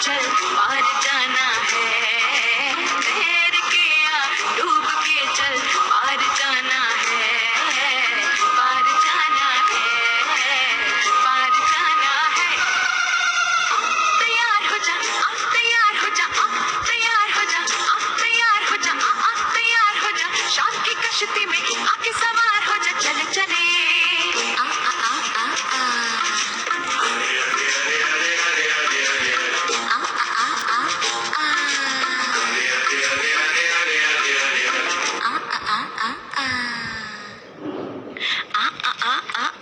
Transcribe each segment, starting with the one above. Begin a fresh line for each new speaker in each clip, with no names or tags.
चल पार जाना है, तैर के या डूब के चल पार जाना है, पार जाना है, पार जाना है। तैयार हो जा, अब तैयार हो जा, अब तैयार हो जा, अब तैयार हो जा, अब तैयार हो जा, शौक की कश्ती में आके सवार हो जा, चले चले आ आ आ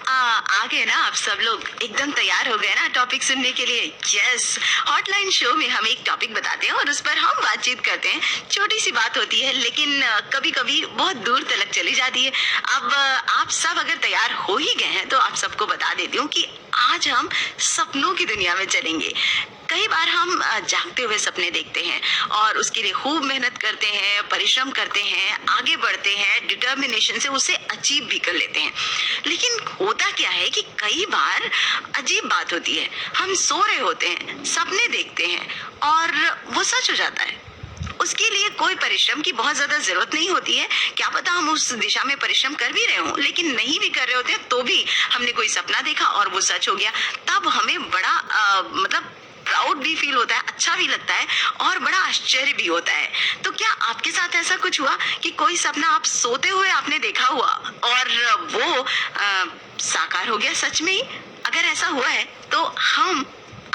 आ आ गए ना आप सब लोग, एकदम तैयार हो गए ना टॉपिक सुनने के लिए। यस, हॉटलाइन शो में हम एक टॉपिक बताते हैं और उस पर हम बातचीत करते हैं। छोटी सी बात होती है लेकिन कभी कभी बहुत दूर तक चली जाती है। अब आप सब अगर तैयार हो ही गए हैं तो आप सबको बता देती हूँ कि आज हम सपनों की दुनिया में चलेंगे। कई बार हम जागते हुए सपने देखते हैं और उसके लिए खूब मेहनत करते हैं, परिश्रम करते हैं, आगे बढ़ते हैं, डिटर्मिनेशन से उसे अचीव भी कर लेते हैं। लेकिन होता क्या है कि कई बार अजीब बात होती है, हम सो रहे होते हैं, सपने देखते हैं और वो सच हो जाता है। उसके लिए कोई परिश्रम की बहुत ज्यादा जरूरत नहीं होती है। क्या पता हम उस दिशा में परिश्रम कर भी रहे हों, लेकिन नहीं भी कर रहे होते तो भी हमने कोई सपना देखा और वो सच हो गया, तब हमें बड़ा मतलब प्राउड भी फील होता है, अच्छा भी लगता है और बड़ा आश्चर्य भी होता है। तो क्या आपके साथ ऐसा कुछ हुआ कि कोई सपना आप सोते हुए आपने देखा हुआ और वो साकार हो गया सच में ही? अगर ऐसा हुआ है तो हम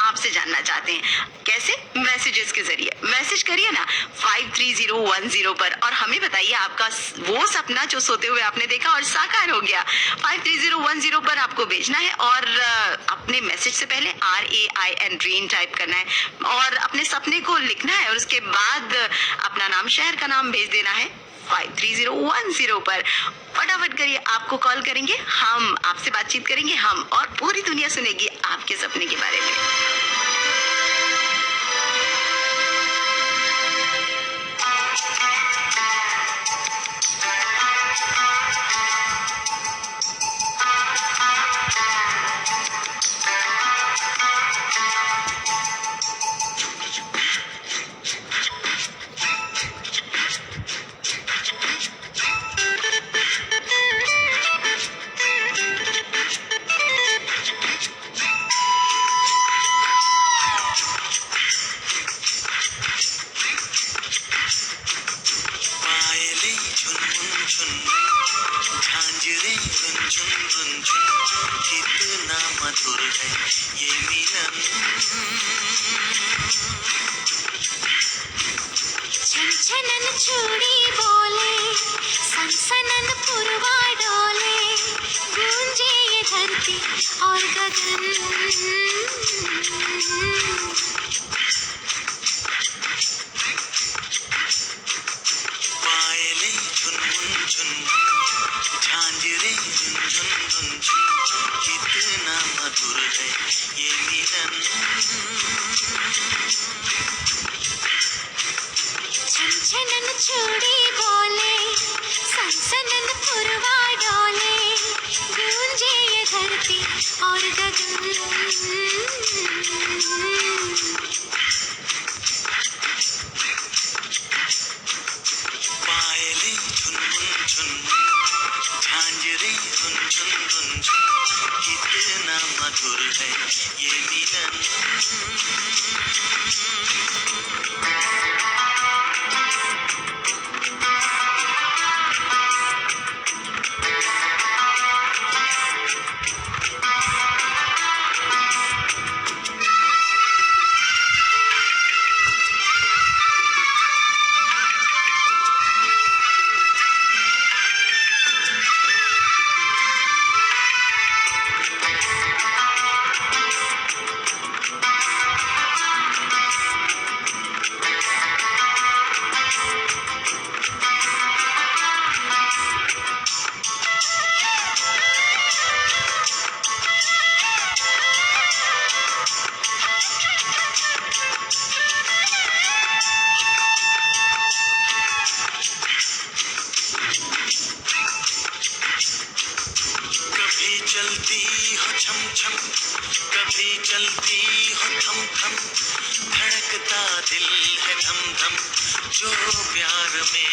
आपसे जानना चाहते हैं। कैसे? मैसेजेस के जरिए मैसेज करिए ना 53010 पर और हमें बताइए आपका वो सपना जो सोते हुए आपने देखा और साकार हो गया। 53010 पर आपको भेजना है और अपने मैसेज से पहले RAIN ड्रीम टाइप करना है और अपने सपने को लिखना है और उसके बाद अपना नाम, शहर का नाम भेज देना है 53010 पर। फटाफट करिए, आपको कॉल करेंगे हम, आपसे बातचीत करेंगे हम और पूरी दुनिया सुनेगी आपके सपने के बारे में।
झांझरें झुनझुन झुनझुन, कितना मधुर है ये मिलन।
छनछनन चूड़ी बोले, सनसनन पुरवा डोले, गूंजे ये धरती और गगन।
पायलें झुनझुन झुनझुन, झांझरें झुनझुन झुनझुन, कितना मधुर है ये मिलन।
छनछनन चूड़ी बोले, सनसनन पुरवा डोले, गूंजे ये धरती और गगन।
पायलें झुनझुन झुनझुन, झांझरें झुनझुन झुनझुन, कितना मधुर है ये मिलन। दिल है धम धम जो प्यार में।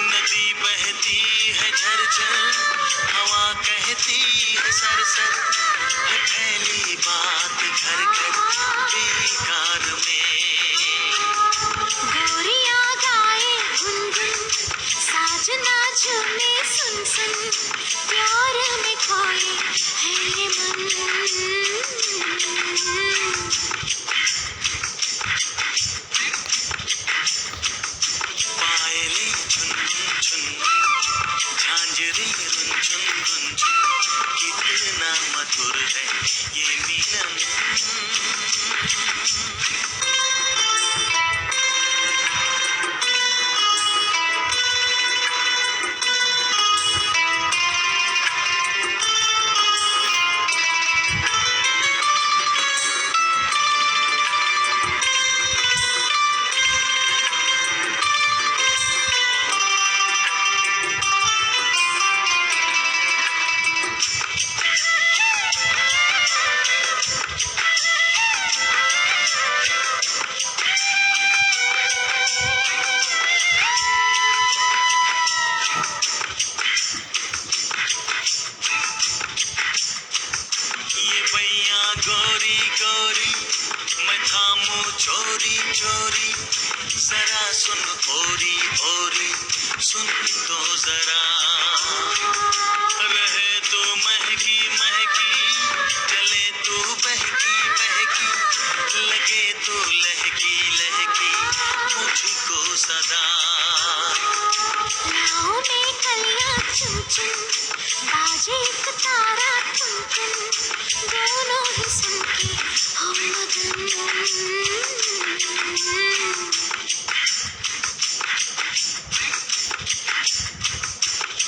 नदी बहती है झरझर, हवा कहती है सरसर, है फैली बात घर घर बेकार में।
गोरिया गाए गुनगुन, साजना झूमे सुन सुन, प्यार में खोए है ये मन।
पायलें झुनझुन झुनझुन, झांझरें रुनझुन रुनझुन, कितना मधुर है ये मिलन। ये बैया गोरी गोरी, मैं थामू चोरी चोरी, जरा सुन ओरी ओरी, सुन तो जरा। रहे तू महकी महकी, चले तू बहकी बहकी, लगे तू लहकी लहकी मुझको सदा।
नाव में कलियां चुन चुन, बाजे एक तारा टुन टुन, दोनों ही सुन के हो मगन।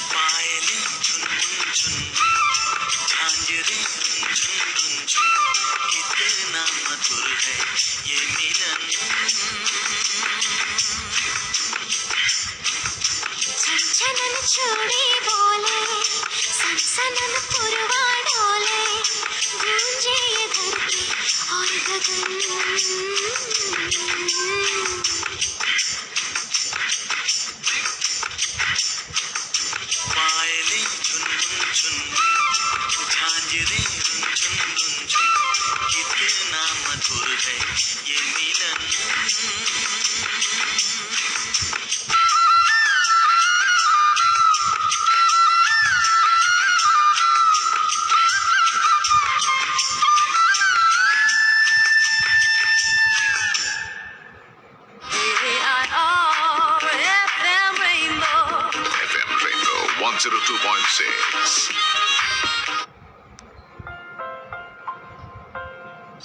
पायलें झुनझुन झुनझुन, झांझरें रुनझुन रुनझुन, कितना मधुर है ये मिलन।
छनछनन चूड़ी बोले, सनसनन पुरवा डोले, गूंजे ये धरती और गगन।
पायलें झुनझुन झुनझुन, झांझरें रुनझुन रुनझुन, कितना मधुर है ये मिलन।
FM Rainbow.
FM Rainbow 102.6.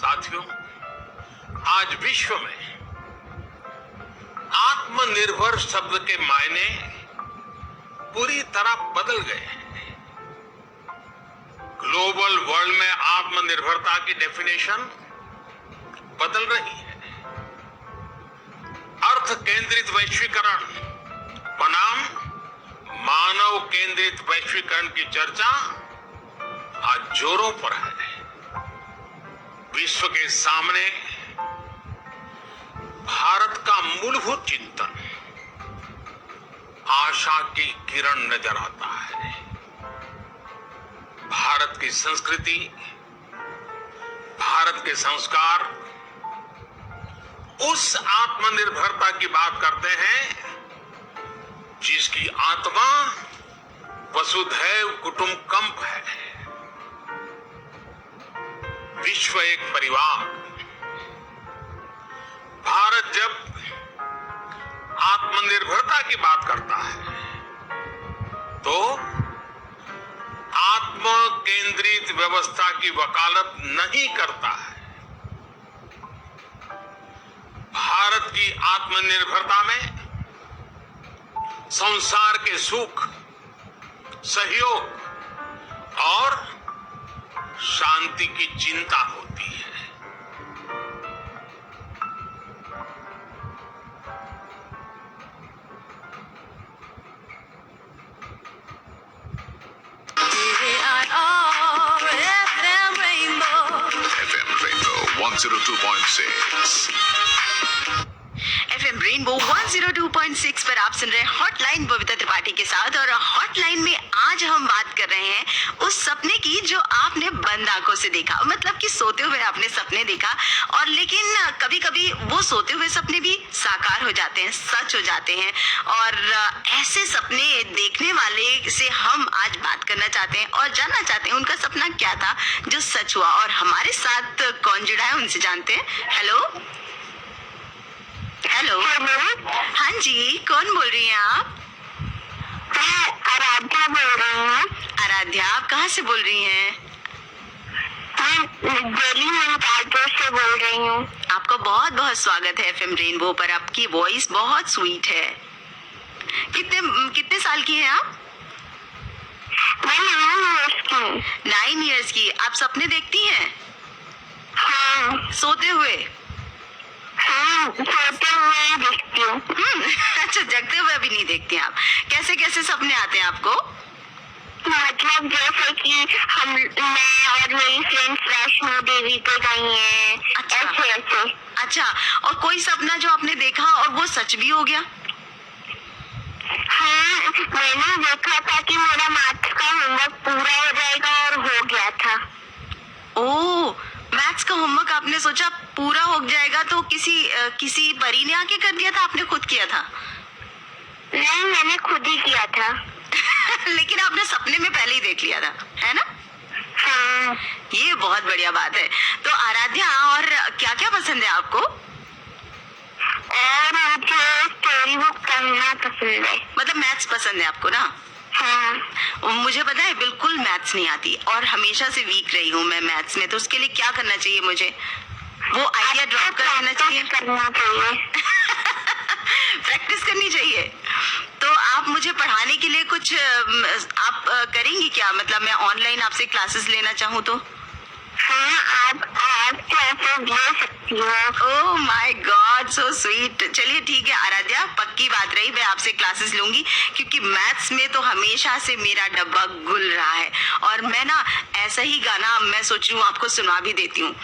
साथियों, आज विश्व में आत्मनिर्भर शब्द के मायने पूरी तरह बदल गए हैं। ग्लोबल वर्ल्ड में आत्मनिर्भरता की डेफिनेशन बदल रही है। अर्थ केंद्रित वैश्वीकरण बनाम मानव केंद्रित वैश्वीकरण की चर्चा आज जोरों पर है। विश्व के सामने भारत का मूलभूत चिंतन आशा की किरण नजर आता है। भारत की संस्कृति, भारत के संस्कार उस आत्मनिर्भरता की बात करते हैं जिसकी आत्मा वसुधैव कुटुंबकम है। विश्व एक परिवार। भारत जब आत्मनिर्भरता की बात करता है तो आत्म केंद्रित व्यवस्था की वकालत नहीं करता है। भारत की आत्मनिर्भरता में संसार के सुख, सहयोग और शांति की चिंता होती है।
FM Rainbow 102.6.
रेनबो 102.6 पर आप सुन रहे हैं हॉटलाइन बबीता त्रिपाठी के साथ। और हॉटलाइन में आज हम बात कर रहे हैं उस सपने की जो आपने बंद आंखों से देखा, मतलब कि सोते हुए आपने सपने देखा, और लेकिन कभी कभी वो सोते हुए सपने भी साकार हो जाते हैं, सच हो जाते हैं। और ऐसे सपने देखने वाले से हम आज बात करना चाहते हैं और जानना चाहते हैं उनका सपना क्या था जो सच हुआ। और हमारे साथ कौन जुड़ा है उनसे जानते हैं। हेलो हेलो, हाँ जी, कौन बोल रही हैं आप?
आराध्या बोल रही हूँ।
आराध्या, आप कहाँ से बोल रही हैं?
मैं दिल्ली में से बोल रही हूँ।
आपका बहुत बहुत स्वागत है एफएम रेनबो पर। आपकी वॉइस बहुत स्वीट है। कितने साल की हैं आप?
मैं 9 इयर्स की हूँ।
9 इयर्स की। आप सपने देखती हैं
हाँ
सोते हुए?
हाँ, सोते हुए देखती हूँ।
अच्छा, जगते हुए अभी नहीं देखती आप। कैसे कैसे सपने आते हैं आपको?
मतलब जैसे कि मैं और मेरी फ्रेंड्स वैष्णो देवी पे गई हैं।
अच्छा।
ऐसे।
अच्छा, और कोई सपना जो आपने देखा और वो सच भी हो गया?
हाँ, मैंने देखा था कि मेरा मैथ्स का होमवर्क पूरा हो जाएगा और हो गया था।
ओह, मैथ्स का होमवर्क आपने सोचा पूरा हो जाएगा, तो किसी परी ने आके कर दिया था, आपने खुद किया था?
नहीं, मैंने खुद ही किया था।
लेकिन आपने सपने में पहले ही देख लिया था, है ना?
हाँ,
ये बहुत बढ़िया बात है। तो आराध्या, और क्या क्या पसंद है आपको?
और मुझे स्टोरी बुक पढ़ना पसंद है।
मतलब मैथ्स पसंद है आपको ना?
हाँ,
मुझे पता है बिल्कुल मैथ्स नहीं आती और हमेशा से वीक रही हूँ मैं मैथ्स में। तो उसके लिए क्या करना चाहिए मुझे? वो आइडिया ड्रॉप कर देना चाहिए?
करना चाहिए।
प्रैक्टिस करनी चाहिए। तो आप मुझे पढ़ाने के लिए कुछ आप करेंगी क्या? मतलब मैं ऑनलाइन आपसे क्लासेस लेना चाहूँ तो?
हाँ, आप क्लासेस ले सकती हो।
Oh my God, so sweet. चलिए ठीक है आराध्या, पक्की बात रही, मैं आपसे क्लासेस लूंगी, क्योंकि मैथ्स में तो हमेशा से मेरा डब्बा गुल रहा है। और मैं ना ऐसा ही गाना मैं सोच रही हूँ आपको सुना भी देती हूँ,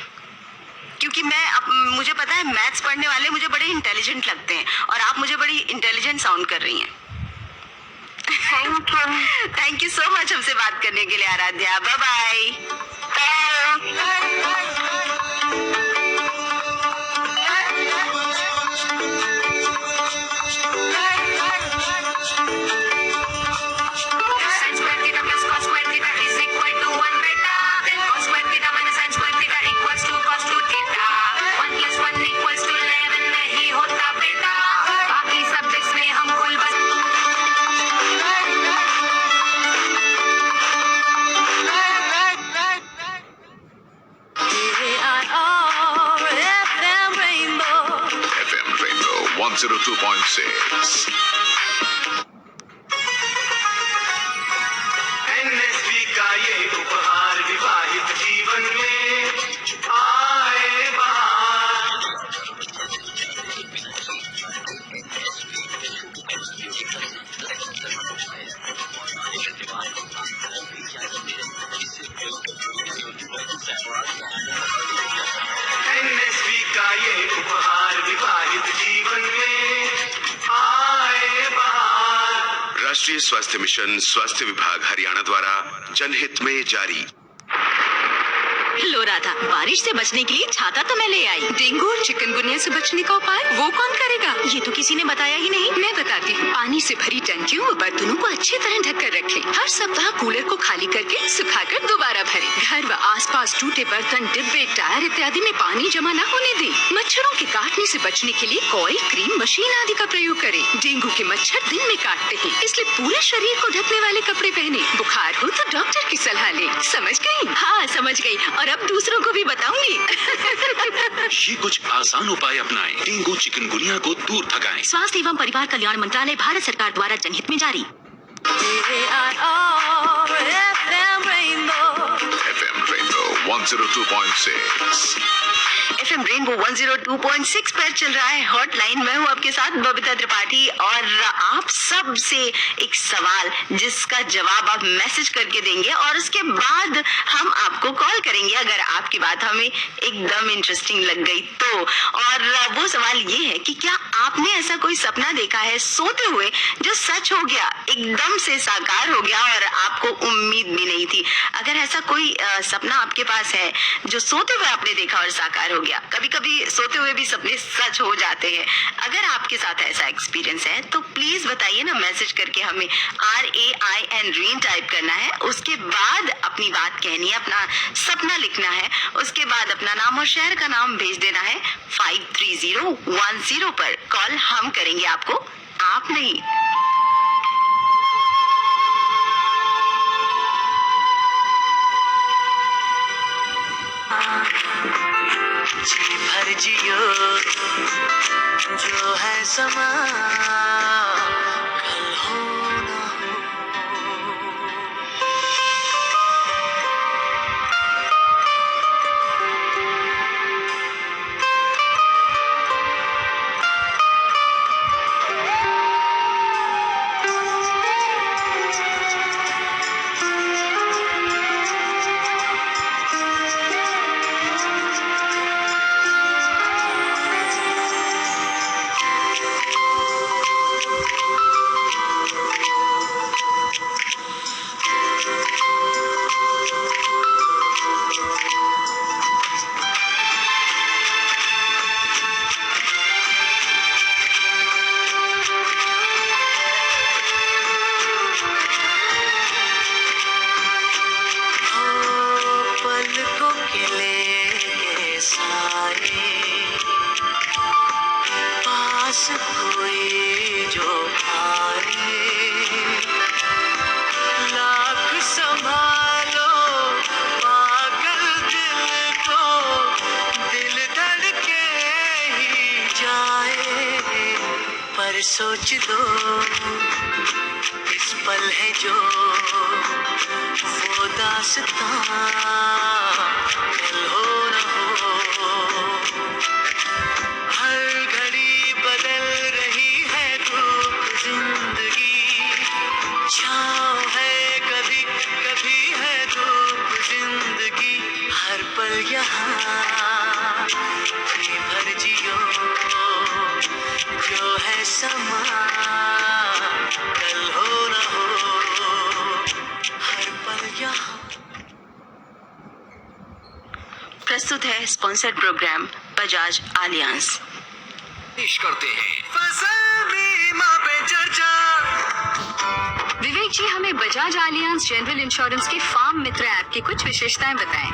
क्योंकि मुझे पता है मैथ्स पढ़ने वाले मुझे बड़े इंटेलिजेंट लगते हैं और आप मुझे बड़ी इंटेलिजेंट साउंड कर रही हैं।
Thank you.
Thank you so much हमसे बात करने के लिए Aaradhya. Bye bye.
FM Rainbow 102.6.
NSV का ये उपहार विवाहित जीवन में आए बहार। एनएसवी का ये उपहार विवाहित जीवन में आए बहार।
राष्ट्रीय स्वास्थ्य मिशन, स्वास्थ्य विभाग हरियाणा द्वारा जनहित में जारी।
लो राधा, बारिश से बचने के लिए छाता तो मैं ले आई। डेंगू और चिकनगुनिया से बचने का उपाय वो कौन करेगा? ये तो किसी ने बताया ही नहीं। मैं बताती हूँ। पानी से भरी टंकियों व बर्तनों को अच्छी तरह ढक कर रखें। हर सप्ताह कूलर को खाली करके सुखाकर दोबारा भरें। घर व आसपास टूटे बर्तन, डिब्बे, टायर इत्यादि में पानी जमा न होने दें। मच्छरों के काटने से बचने के लिए कॉइल, क्रीम, मशीन आदि का प्रयोग करें। डेंगू के मच्छर दिन में काटते हैं, इसलिए पूरे शरीर को ढकने वाले कपड़े पहने। बुखार हो तो डॉक्टर की सलाह ले। समझ गई? हाँ समझ गई, और अब दूसरों को भी बताऊंगी।
ये कुछ आसान उपाय अपनाएं, डेंगू चिकनगुनिया को दूर भगाएं।
स्वास्थ्य एवं परिवार कल्याण मंत्रालय, भारत सरकार द्वारा जनहित में जारी।
FM Rainbow 102.6.
FM रेनबो 102.6 पर चल रहा है हॉटलाइन। मैं हूँ आपके साथ बबीता त्रिपाठी और आप सब से एक सवाल जिसका जवाब आप मैसेज करके देंगे और उसके बाद हम आपको कॉल करेंगे अगर आपकी बात हमें एकदम इंटरेस्टिंग लग गई तो। और वो सवाल ये है कि क्या आपने ऐसा कोई सपना देखा है सोते हुए जो सच हो गया, एकदम से साकार हो गया और आपको उम्मीद भी नहीं थी? अगर ऐसा कोई सपना आपके पास है जो सोते हुए आपने देखा और साकार हो गया, कभी कभी सोते हुए भी सपने सच हो जाते हैं, अगर आपके साथ ऐसा एक्सपीरियंस है तो प्लीज बताइए ना, मैसेज करके हमें RAIN रीन टाइप करना है, उसके बाद अपनी बात कहनी है, अपना सपना लिखना है, उसके बाद अपना नाम और शहर का नाम भेज देना है 53010 पर। कॉल हम करेंगे आपको, आप नहीं।
जी भर जियो जो है समा, कल हो ना हो। पलकों के लेके साए, पास कोई जो आए, लाख संभालो पागल दिल को, दिल धड़के ही जाए। पर सोच दो इस पल है जो वो दास्तां, कल हो न हो। हर घड़ी बदल रही है धूप जिंदगी, छाँव है कभी कभी है धूप जिंदगी, हर पल यहाँ जी भर जियो जो है समा, कल हो न हो। हर पल यहाँ।
प्रस्तुत है स्पॉन्सर्ड प्रोग्राम बजाज आलियांज।
पेश करते हैं
फसल बीमा पे चर्चा।
विवेक जी, हमें बजाज आलियांज जनरल इंश्योरेंस के फार्म मित्र ऐप की कुछ विशेषताएं बताएं।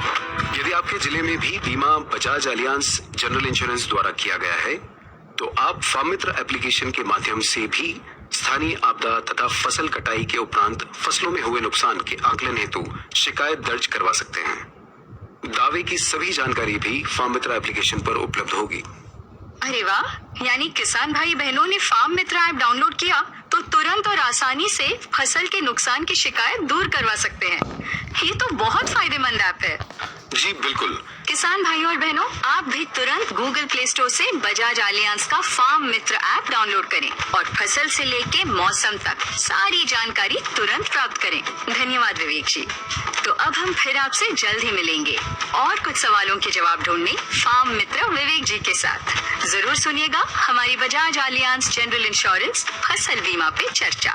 यदि आपके जिले में भी बीमा बजाज आलियांज जनरल इंश्योरेंस द्वारा किया गया है तो आप फार्म मित्र एप्लीकेशन के माध्यम से भी स्थानीय आपदा तथा फसल कटाई के उपरांत फसलों में हुए नुकसान के आकलन हेतु शिकायत दर्ज करवा सकते हैं। दावे की सभी जानकारी भी फार्म मित्र एप्लीकेशन पर उपलब्ध होगी।
अरे वाह, यानी किसान भाई बहनों ने फार्म मित्र ऐप डाउनलोड किया तो तुरंत और आसानी से फसल के नुकसान की शिकायत दूर करवा सकते हैं। ये तो बहुत फायदेमंद ऐप है।
जी बिल्कुल।
किसान भाइयों और बहनों, आप भी तुरंत गूगल प्ले स्टोर से बजाज आलियांज का फार्म मित्र ऐप डाउनलोड करें और फसल से लेके मौसम तक सारी जानकारी तुरंत प्राप्त करें। धन्यवाद विवेक जी। तो अब हम फिर आपसे जल्द ही मिलेंगे और कुछ सवालों के जवाब ढूंढने फार्म मित्र विवेक जी के साथ। जरूर सुनिएगा हमारी बजाज आलियांज जनरल इंश्योरेंस फसल बीमा पे चर्चा।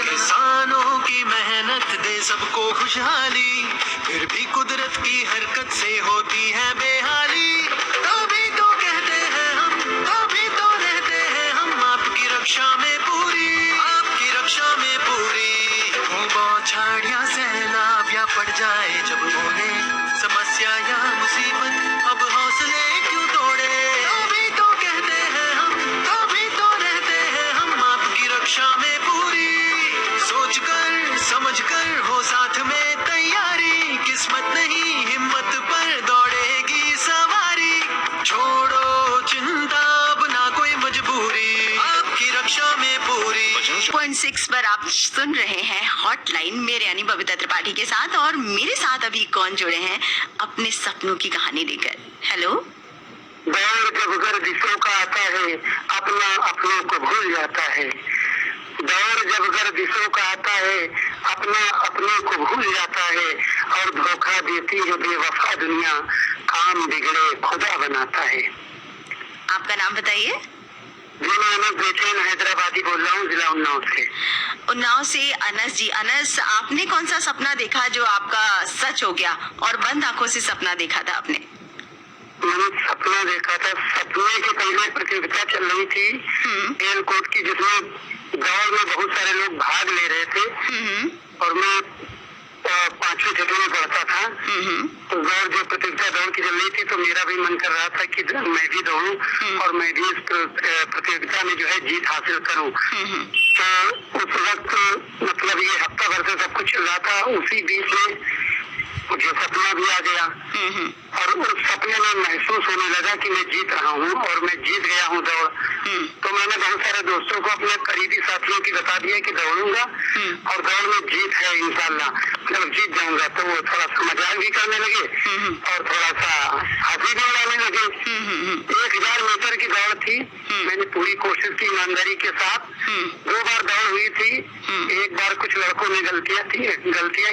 किसानों की मेहनत दे सबको खुशहाली, फिर भी कुदरत की हरकत से होती है बेहाली। तभी तो कहते हैं हम, तभी तो रहते हैं हम आपकी रक्षा में पूरी, आपकी रक्षा में पूरी। हो बौछारियां सैलाब या पड़ जाए जब उन्हें समस्या या मुसीबत, अब हौसले क्यों तोड़े। तभी तो कहते हैं हम, तभी तो रहते हैं हम आपकी रक्षा में पूरी। सोच कर समझ कर हो साथ में तैयारी, किस्मत नहीं हिम्मत पर दौड़ेगी सवारी। छोड़ो चिंता, अब ना कोई मजबूरी, आपकी रक्षा में पूरी।
101.6 पर आप सुन रहे हैं हॉटलाइन मेरे यानी बबीता त्रिपाठी के साथ, और मेरे साथ अभी कौन जुड़े हैं अपने सपनों की कहानी लेकर। हेलो।
दौड़ जब गर्दिशों का आता है अपना अपनों को भूल जाता है। दौड़ जब गर्दिशों का आता है अपना अपनों को भूल जाता है, और धोखा देती है बेवफा दुनिया, काम बिगड़े खुदा बनाता है।
आपका नाम बताइए।
जी मैं अनस बेचैन हैदराबादी बोल रहा हूँ, जिला उन्नाव से।
उन्नाव से अनस जी। अनस, आपने कौन सा सपना देखा जो आपका सच हो गया, और बंद आंखों से सपना देखा था आपने?
मैंने सपना देखा था, सपने के पहले प्रतियोगिता चल रही थी खेल कोर्ट की, जिसमें दौड़ में बहुत सारे लोग भाग ले रहे थे, और मैं 5वीं छठी में पढ़ता था। तो दौड़ जो प्रतियोगिता दौड़ की चल रही थी, तो मेरा भी मन कर रहा था कि मैं भी दौड़ूं और मैं भी इस प्रतियोगिता में जो है जीत हासिल करूं। तो उस वक्त मतलब ये हफ्ता भर से सब कुछ चल रहा था, उसी बीच में मुझे सपना भी आ गया, और उस सपने में महसूस होने लगा कि मैं जीत रहा हूँ और मैं जीत गया हूँ दौड़। तो मैंने बहुत सारे दोस्तों को, अपने करीबी साथियों की बता दिया कि दौड़ूंगा और दौड़ में जीत है इंशाल्लाह, मतलब जीत जाऊंगा। तो वो थोड़ा सा मजाक भी करने लगे और थोड़ा सा हंसी भी उड़ाने लगे। 1000 मीटर की दौड़ थी, मैंने पूरी कोशिश की ईमानदारी के साथ। 2 बार दौड़ हुई थी, एक बार कुछ लड़कों ने गलतियां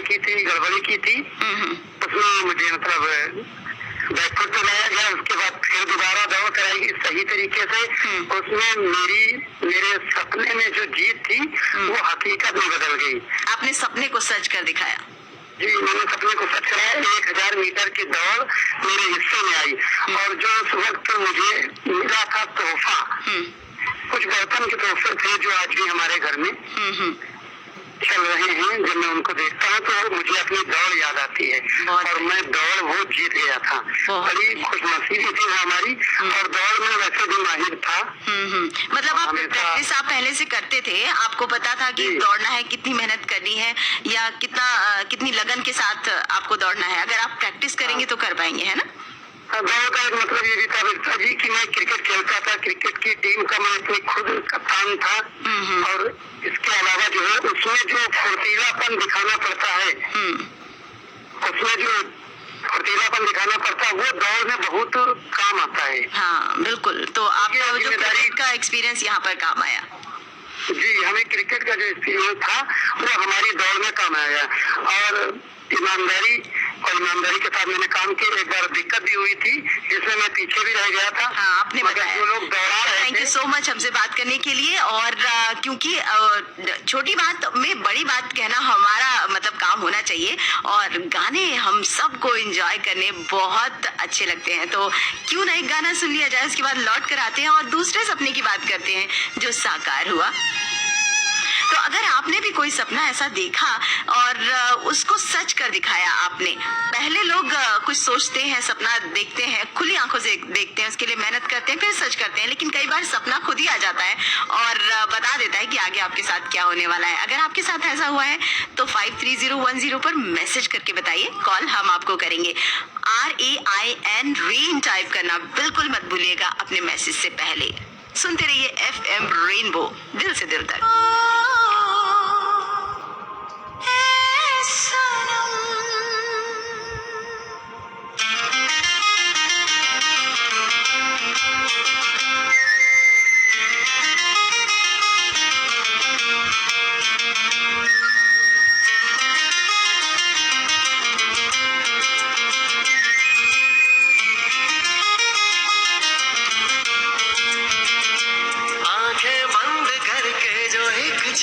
की थी, गड़बड़ी की थी, उसमें मुझे मतलब बैकफुट पे लाया गया। उसके बाद फिर दोबारा दौड़ कराई सही तरीके से। उसमें मेरे सपने में जो जीत थी वो हकीकत में बदल गई।
आपने सपने को सच कर दिखाया।
जी मैंने सपने को सच कराया। 1000 मीटर की दौड़ मेरे हिस्से में आई, और जो उस वक्त मुझे मिला था तोहफा, कुछ बर्तन के तोहफे थे जो आज भी हमारे घर में चल रहे हैं। जब मैं उनको देखता हूँ तो मुझे अपनी दौड़ याद आती है, और मैं दौड़ वो जीत गया था। बड़ी खुशनसीबी थी हमारी, और दौड़ में वैसे भी माहिर था।
मतलब आप प्रैक्टिस आप पहले से करते थे, आपको पता था कि दौड़ना है, कितनी मेहनत करनी है, या कितनी लगन के साथ आपको दौड़ना है। अगर आप प्रैक्टिस करेंगे तो कर पाएंगे, है ना?
दौड़ का एक मतलब ये भी था बिरसा जी कि मैं क्रिकेट खेलता था, क्रिकेट की टीम का मैं अपनी खुद कप्तान था, और इसके अलावा जो है उसमें जो फुर्तीलापन दिखाना पड़ता है, वो दौड़ में बहुत काम आता है।
हाँ बिल्कुल। तो आपका जो क्रिकेट का एक्सपीरियंस यहाँ पर काम आया।
जी हमें क्रिकेट का जो एक्सपीरियंस था वो हमारी दौड़ में काम आया, और ईमानदारी के साथ मैंने काम किया। एक बार दिक्कत भी हुई थी जिसमें मैं पीछे भी रह गया था।
हाँ आपने बताया।
जो लोग दौड़ा रहे थे।
थैंक यू सो मच हमसे बात करने के लिए। और क्योंकि छोटी बात में बड़ी बात कहना हमारा मतलब काम होना चाहिए, और गाने हम सबको एंजॉय करने बहुत अच्छे लगते हैं। तो क्यों ना एक गाना सुन लिया जाए, उसके बाद लौट कर आते हैं और दूसरे सपने की बात करते हैं जो साकार हुआ। तो अगर आपने भी कोई सपना ऐसा देखा और उसको सच कर दिखाया आपने, पहले लोग कुछ सोचते हैं, सपना देखते हैं, खुली आंखों से देखते हैं, उसके लिए मेहनत करते हैं, फिर सच करते हैं, लेकिन कई बार सपना खुद ही आ जाता है और बता देता है कि आगे आपके साथ क्या होने वाला है। अगर आपके साथ ऐसा हुआ है तो 53010 पर मैसेज करके बताइए, कॉल हम आपको करेंगे। RAIN रेन टाइप करना बिल्कुल मत भूलिएगा अपने मैसेज से पहले। सुनते रहिए FM रेनबो, दिल से दिल तक।
आंखें बंद करके जो एक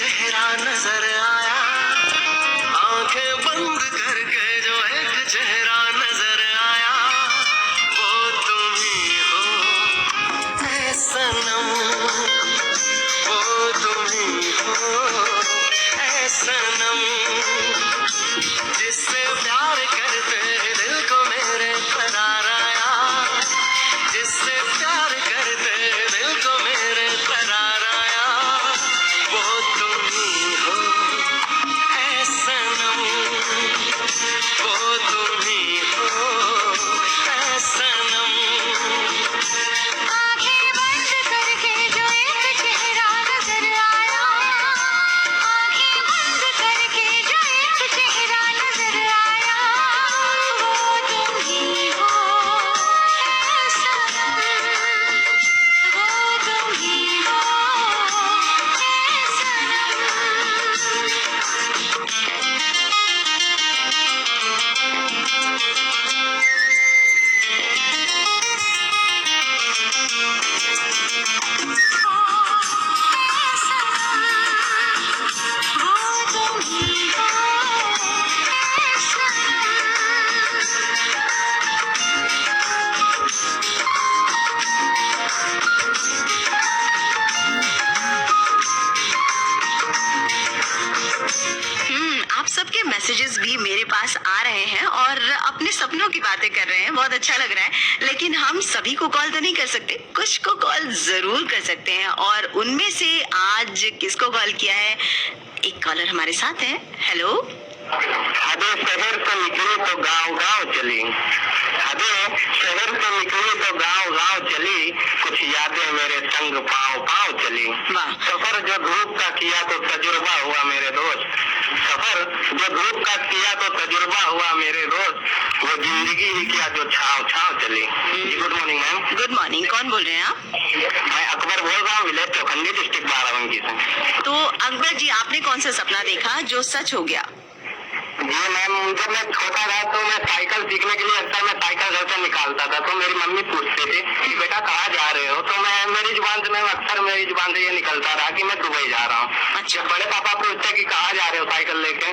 मैसेजेस भी मेरे पास आ रहे हैं और अपने सपनों की बातें कर रहे हैं, बहुत अच्छा लग रहा है। लेकिन हम सभी को कॉल तो नहीं कर सकते, कुछ को कॉल जरूर कर सकते हैं। और उनमें से आज किसको कॉल किया है, एक कॉलर हमारे साथ है। हेलो,
हदे शहर से निकली तो गांव गांव चली, हदे शहर से निकली तो गांव गांव चली, कुछ यादें मेरे संग पाँव पाँव चली।
वाह।
सफर जो धूप का किया तो तजुर्बा हुआ मेरे दोस्त, सफर जो धूप का किया तो तजुर्बा हुआ मेरे दोस्त, वो जिंदगी ही क्या जो छाव छाव चली। जी good morning ma'am.
Good morning, कौन बोल रहे हैं आप?
मैं अकबर बोल रहा हूँ, विलेज चौखंडी, डिस्ट्रिक्ट बाराबंकी से।
तो अकबर जी, आपने कौन सा सपना देखा जो सच हो गया?
जी मैम, जब मैं छोटा था तो मैं साइकिल सीखने के लिए अक्सर मैं साइकिल घर से निकालता था, तो मेरी मम्मी पूछते थे कि बेटा कहाँ जा रहे हो, तो मैं मेरी जुबान से ये निकलता रहा कि मैं दुबई जा रहा हूँ।
अच्छा।
बड़े पापा पूछते कि कहाँ जा रहे हो साइकिल लेके,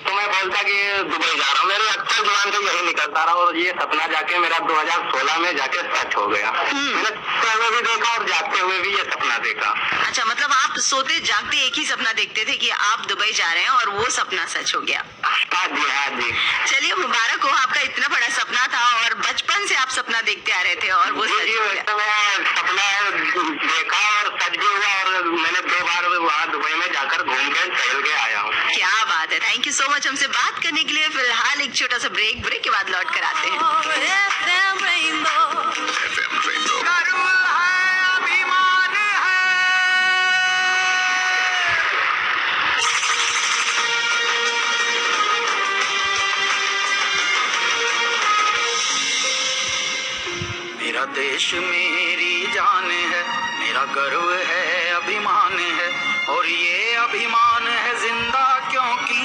तो मैं बोलता कि दुबई जा रहा हूँ। मेरे अक्सर जुबान से यही निकलता रहा और ये सपना जाके मेरा 2016 में जाके सच हो गया। मैंने सोते हुए भी देखा और जागते हुए भी ये सपना देखा।
अच्छा, मतलब आप सोते जागते एक ही सपना देखते थे कि आप दुबई जा रहे हैं और वो सपना सच हो गया।
हाँ जी, हाँ जी।
चलिए, मुबारक हो, आपका इतना बड़ा सपना था और बचपन से आप सपना देखते आ रहे थे और वो सच
जी,
हो गया।
मैं सपना देखा और सच भी हुआ और मैंने 2 बार वहाँ दुबई में जाकर घूम के टहल के आया हूँ।
क्या बात है, थैंक यू सो मच हमसे बात करने के लिए। फिलहाल एक छोटा सा ब्रेक के बाद लौट कर आते हैं।
FM Rainbow.
अभिमान है।
मेरा देश मेरी जान है, मेरा गर्व है, अभिमान है, और ये अभिमान है जिंदा क्योंकि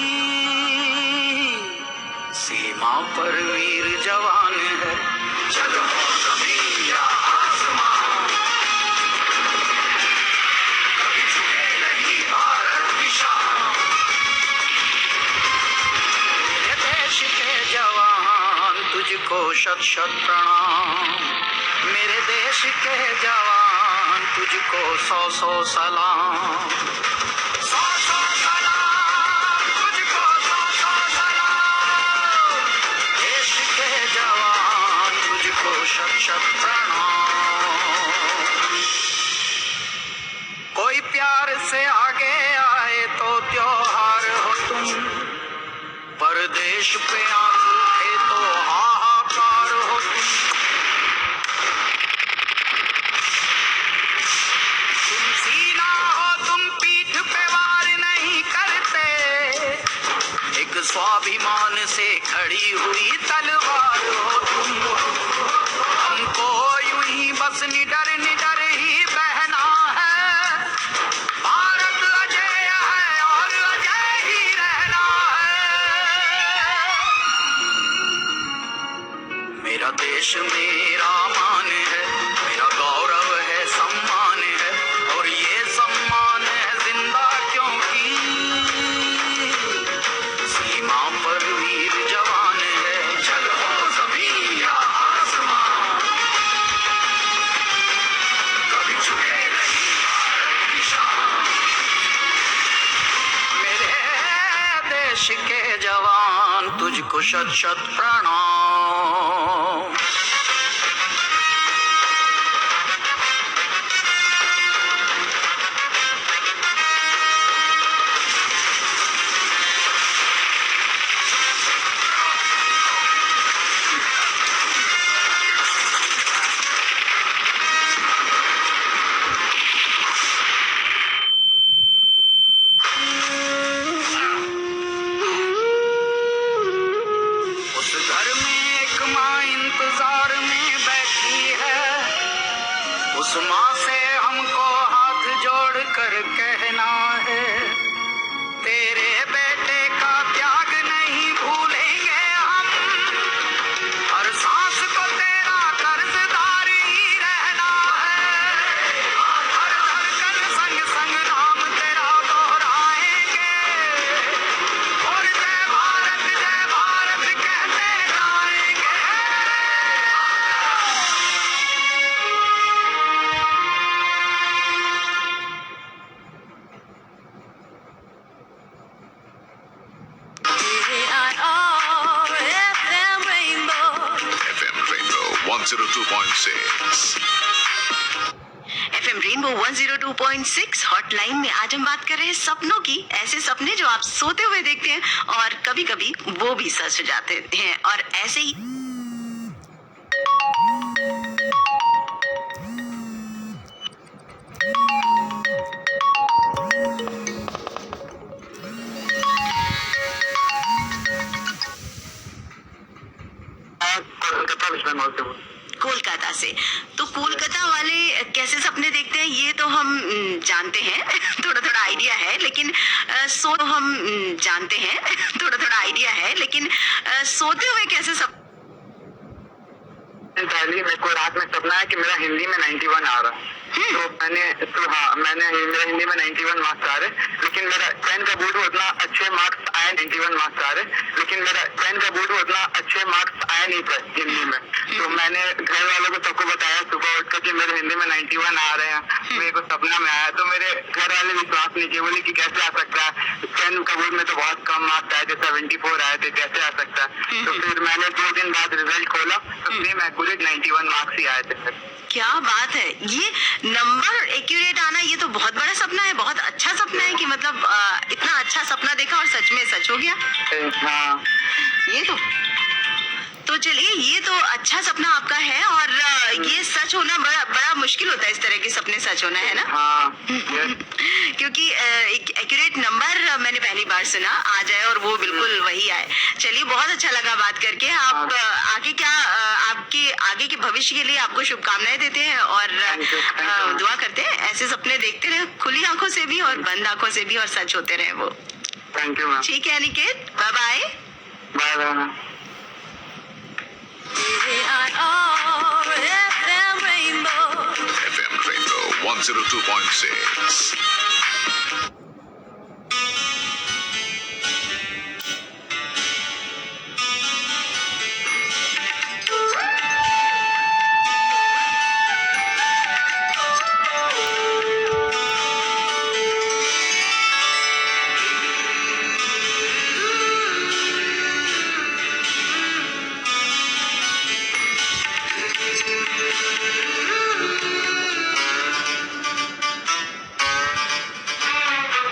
सीमा पर वीर जवान है। चलो जमीन या आसमान, कभी झुके नहीं भारत की शान। मेरे देश के जवान तुझको शत शत प्रणाम, मेरे देश के जवान तुझको 100 सलाम। 100 सलाम तुझको, 100 सलाम। देश के जवान तुझको शत शत प्रणाम। कोई प्यार से आगे आए तो त्योहार हो तुम, परदेश पे आंसू थे तो हाहाकार हो तुम। तुम सीना हो, तुम पीठ पे वार नहीं करते, एक स्वाभिमान से खड़ी हुई तलवार हो तुम। हमको यूं ही बस निडर निडर ही बहना है, भारत अजय है और अजय ही रहना है। मेरा देश मेरा मान है, मेरा गौरव है, सम्मान है, और ये सम्मान है जिंदा क्योंकि सीमा पर वीर जवान है। चलो जमीन या आसमान, कभी झुके नहीं भारत की शान। मेरे देश के जवान तुझको शत शत प्रणाम। उस घर में एक माँ इंतजार में बैठी है, उस माँ से हमको हाथ जोड़ कर कहना है, तेरे बेटे का त्याग नहीं भूलेंगे हम, हर सांस को तेरा कर्जदार ही रहना है, हर धड़कन संग संग नाम तेरा दोहराएंगे, और जय भारत कहते जाएंगे।
102.6.
FM रेनबो 102.6 हॉटलाइन में आज हम बात कर रहे हैं सपनों की। ऐसे सपने जो आप सोते हुए देखते हैं और कभी कभी वो भी सच हो जाते हैं। और ऐसे ही
कोलकाता विश्वनाथ से हूँ।
कोलकाता से। तो कोलकाता वाले कैसे सपने देखते हैं ये तो हम जानते हैं थोड़ा थोड़ा आइडिया है, लेकिन सोते हुए कैसे सपने
पहले मेरे को रात में सपना है कि मेरा हिंदी में 91 आ रहा। तो मेरा हिंदी में 91 मार्क्स आ रहे, लेकिन मेरा 10 का बोर्ड में उतना अच्छे मार्क्स आए 91 मार्क्स आ रहे, लेकिन मेरा 10 का बोर्ड में उतना अच्छे मार्क्स आए नहीं थे हिंदी में। तो मैंने घर वालों को सबको बताया सुबह उठकर कि मेरे हिंदी में 91 आ रहे हैं, मेरे को सपना में आया। तो मेरे घर वाले विश्वास नहीं किए, बोले कि कैसे आ सकता है, 10 का बोर्ड में तो बहुत कम मार्क्स आए थे, 74 आए थे, कैसे आ सकता है। तो फिर मैंने 2 दिन बाद रिजल्ट खोला तो सेम एक्यूरेट 91 मार्क्स ही आए थे फिर।
क्या बात है, ये नंबर एक्यूरेट आना ये तो बहुत बड़ा सपना है, बहुत अच्छा सपना है कि मतलब इतना अच्छा सपना देखा और सच में सच हो गया।
हाँ,
ये तो चलिए, ये तो अच्छा सपना आपका है। और ये सच होना बड़ा बड़ा मुश्किल होता है, इस तरह के सपने सच होना, है ना।
हाँ,
क्योंकि एक एक्यूरेट नंबर मैंने पहली बार सुना आ जाए और वो बिल्कुल वही आए। चलिए, बहुत अच्छा लगा बात करके। आप आपके आगे के भविष्य के लिए आपको शुभकामनाएं देते हैं और दुआ करते हैं ऐसे सपने देखते रहे, खुली आंखों से भी और बंद आंखों से भी, और सच होते रहे वो।
Thank you ma'am.
ठीक है Aniket, bye bye.
Bye bye.
FM Rainbow.
FM Rainbow 102.6.